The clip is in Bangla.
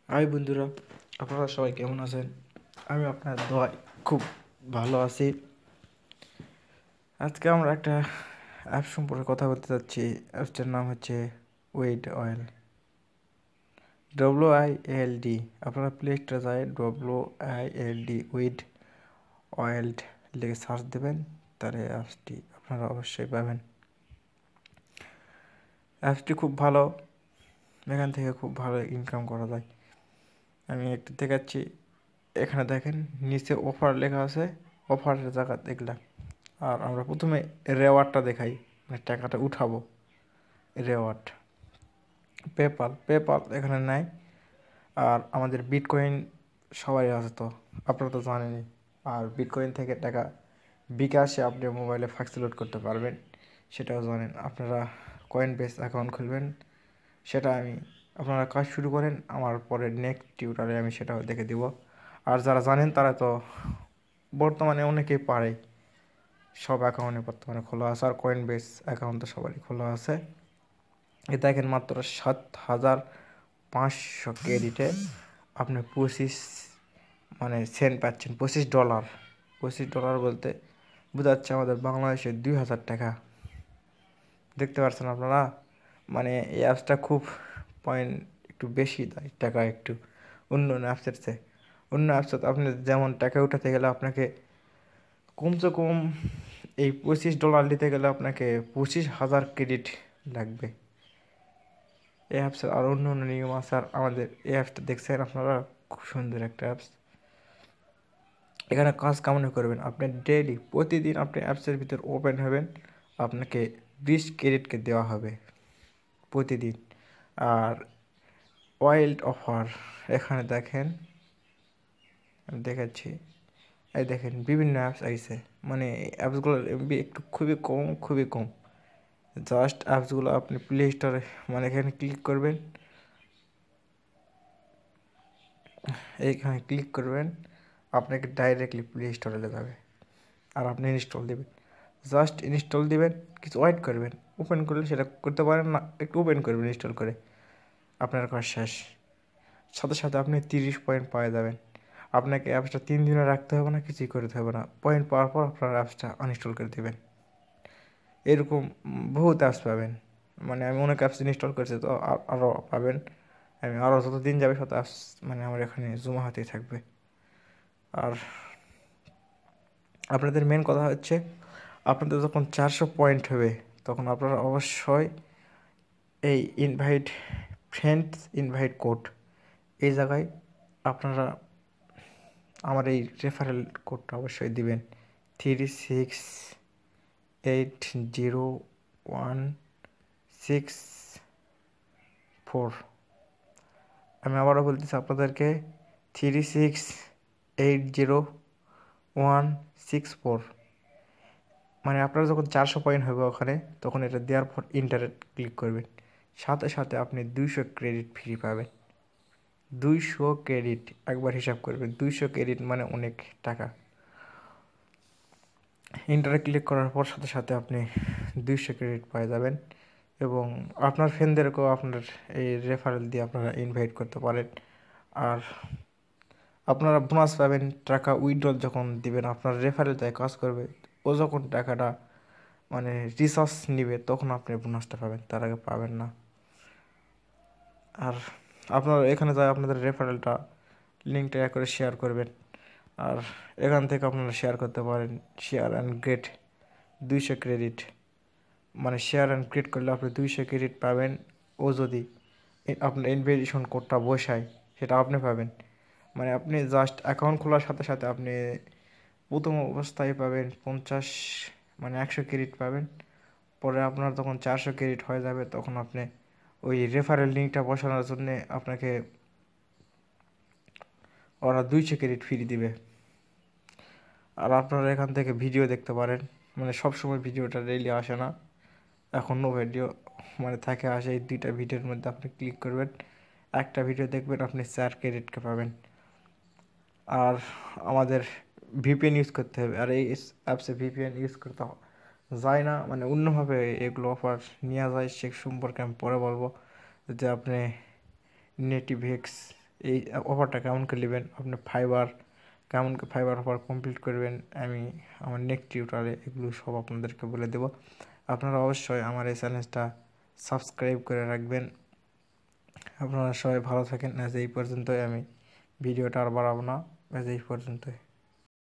হাই বন্ধুরা, আপনারা সবাই কেমন আছেন? আমি আপনার দোয়ায় খুব ভালো আছি। আজকে আমরা একটা অ্যাপ সম্পর্কে কথা বলতে যাচ্ছি। অ্যাপসটার নাম হচ্ছে উইড অয়েল, WILD। আপনারা প্লে স্টোরে যায় WILD উইড অয়েলড লিখে সার্চ দেবেন, তাহলে অ্যাপসটি আপনারা অবশ্যই পাবেন। অ্যাপসটি খুব ভালো, এখান থেকে খুব ভালো ইনকাম করা যায়। আমি একটু দেখাচ্ছি। এখানে দেখেন নিচে অফার লেখা আছে, অফারের জায়গা দেখলাম। আর আমরা প্রথমে রেওয়ার্ডটা দেখাই, মানে টাকাটা উঠাবো। রেওয়ার্ড পেপাল পেপাল এখানে নাই। আর আমাদের বিটকয়েন সবাই আছে, তো আপনারা তো জানেনই। আর বিটকয়েন থেকে টাকা বিকাশে আপনি মোবাইলে ফাক্স লোড করতে পারবেন, সেটাও জানেন। আপনারা কয়েন বেস অ্যাকাউন্ট খুলবেন, সেটা আপনারা কাজ শুরু করেন, আমার পরে নেক্সট টিউটারে আমি সেটাও দেখে দিব। আর যারা জানেন তারা তো বর্তমানে অনেকেই পারে, সব অ্যাকাউন্টে বর্তমানে খোলা আছে। আর কয়েন বেস অ্যাকাউন্ট তো সবারই খোলা আছে। এ দেখেন মাত্র 7,500 ক্রেডিটে আপনি 25 মানে সেন্ট পাচ্ছেন, $25। $25 বলতে বোঝাচ্ছে আমাদের বাংলাদেশে 2,000 টাকা। দেখতে পাচ্ছেন আপনারা? মানে এই অ্যাপসটা খুব পয়েন্ট একটু বেশি দেয় টাকা, একটু অন্য অ্যাপসের চেয়ে। অন্য অ্যাপসে আপনি যেমন টাকা উঠাতে গেলে আপনাকে কমসে কম এই $25 নিতে গেলে আপনাকে 25,000 ক্রেডিট লাগবে। এই অ্যাপসের আর অন্য অন্য নিয়ম আছে। আর আমাদের এই অ্যাপসটা দেখছেন আপনারা, খুব সুন্দর একটা অ্যাপস। এখানে কাজ কেমন করবেন আপনি? ডেইলি প্রতিদিন আপনি অ্যাপসের ভিতর ওপেন হবেন, আপনাকে 20 ক্রেডিটকে দেওয়া হবে প্রতিদিন। আর ওয়াইল্ড অফার এখানে দেখেন, আমি দেখাচ্ছি। এই দেখেন বিভিন্ন অ্যাপস আইছে, মানে অ্যাপসগুলোর এমবি একটু খুবই কম, খুবই কম। জাস্ট অ্যাপসগুলো আপনি প্লে স্টোরে মানে এখানে ক্লিক করবেন, এইখানে ক্লিক করবেন, আপনাকে ডাইরেক্টলি প্লে স্টোরে যাবে। আর আপনি ইনস্টল দেবেন, জাস্ট ইনস্টল দিবেন, কিছু ওয়েট করবেন। ওপেন করলে সেটা করতে পারেন না, একটু ওপেন করবেন ইনস্টল করে, আপনার কাজ শেষ। সাথে সাথে আপনি 30 পয়েন্ট পাওয়া যাবেন। আপনাকে অ্যাপসটা 3 দিনে রাখতে হবে না, কিছুই করতে হবে না। পয়েন্ট পাওয়ার পর আপনার অ্যাপসটা আনইনস্টল করে দেবেন। এরকম বহুত অ্যাপস পাবেন, মানে আমি অনেক অ্যাপস ইনস্টল করেছি, তো আরও পাবেন। আমি আরও যত দিন যাবে তত অ্যাপস মানে আমার এখানে জমা হতেই থাকবে। আর আপনাদের মেন কথা হচ্ছে, আপনাদের যখন 400 পয়েন্ট হবে তখন আপনারা অবশ্যই এই ফ্রেন্ডস ইনভাইট কোড, এই জায়গায় আপনারা আমার এই রেফারেল কোডটা অবশ্যই দিবেন, 36801664। আমি আবারও বলতেছি আপনাদেরকে, 36801664। মানে আপনারা যখন 400 পয়েন্ট হবে ওখানে, তখন এটা দেওয়ার পর ইন্টারেট ক্লিক করবেন, সাথে সাথে আপনি 200 ক্রেডিট ফ্রি পাবেন। 200 ক্রেডিট, একবার হিসাব করবেন, 200 ক্রেডিট মানে অনেক টাকা। ইন্টারে ক্লিক করার পর সাথে সাথে আপনি 200 ক্রেডিট পেয়ে যাবেন। এবং আপনার ফ্রেন্ডদেরকেও আপনার এই রেফারেল দিয়ে আপনারা ইনভাইট করতে পারেন। আর আপনারা বোনাস পাবেন, টাকা উইথড্রল যখন দিবেন, আপনার রেফারেল যায় কাজ করবে, ও যখন টাকাটা মানে রিচার্জ নিবে তখন আপনি বোনাসটা পাবেন, তার আগে পাবেন না। আর আপনারা এখানে যায় আপনাদের রেফারেলটা লিঙ্কটা করে শেয়ার করবেন। আর এখান থেকে আপনারা শেয়ার করতে পারেন, শেয়ার অ্যান্ড গেট 200 ক্রেডিট। মানে শেয়ার অ্যান্ড ক্রেডিট করলে আপনি 200 ক্রেডিট পাবেন। ও যদি আপনার ইনভিটেশন কোডটা বসায়, সেটা আপনি পাবেন। মানে আপনি জাস্ট অ্যাকাউন্ট খোলার সাথে সাথে আপনি প্রথম অবস্থায় পাবেন 50, মানে 100 ক্রেডিট পাবেন। পরে আপনার যখন 400 ক্রেডিট হয়ে যাবে তখন আপনি ওই রেফারেল লিঙ্কটা বসানোর জন্যে আপনাকে ওরা 200 ক্রেডিট ফ্রি দিবে। আর আপনারা এখান থেকে ভিডিও দেখতে পারেন, মানে সব সময় ভিডিওটা ডেইলি আসে না, এখনও ভিডিও মানে থাকে, আসে। এই 2টা ভিডিওর মধ্যে আপনি ক্লিক করবেন, একটা ভিডিও দেখবেন, আপনি 4 ক্রেডিটকে পাবেন। আর আমাদের ভিপিএন ইউজ করতে হবে, আর এই অ্যাপসে ভিপিএন ইউজ করতে যায় না, মানে অন্যভাবে এগুলো অফার নেওয়া যায়, সে সম্পর্কে আমি পরে বলবো। যে আপনি নেটিভেক্স এই অফারটা কেমন করে নেবেন, আপনি ফাইবার কেমন ফাইবার অফার কমপ্লিট করবেন, আমি আমার নেক্সট টিউটোরিয়ালে এগুলো সব আপনাদেরকে বলে দেব। আপনারা অবশ্যই আমার এই চ্যানেলটা সাবস্ক্রাইব করে রাখবেন। আপনারা সবাই ভালো থাকেন। আজ এই পর্যন্তই, আমি ভিডিওটা আর বাড়াবো না, আজ এই পর্যন্তই।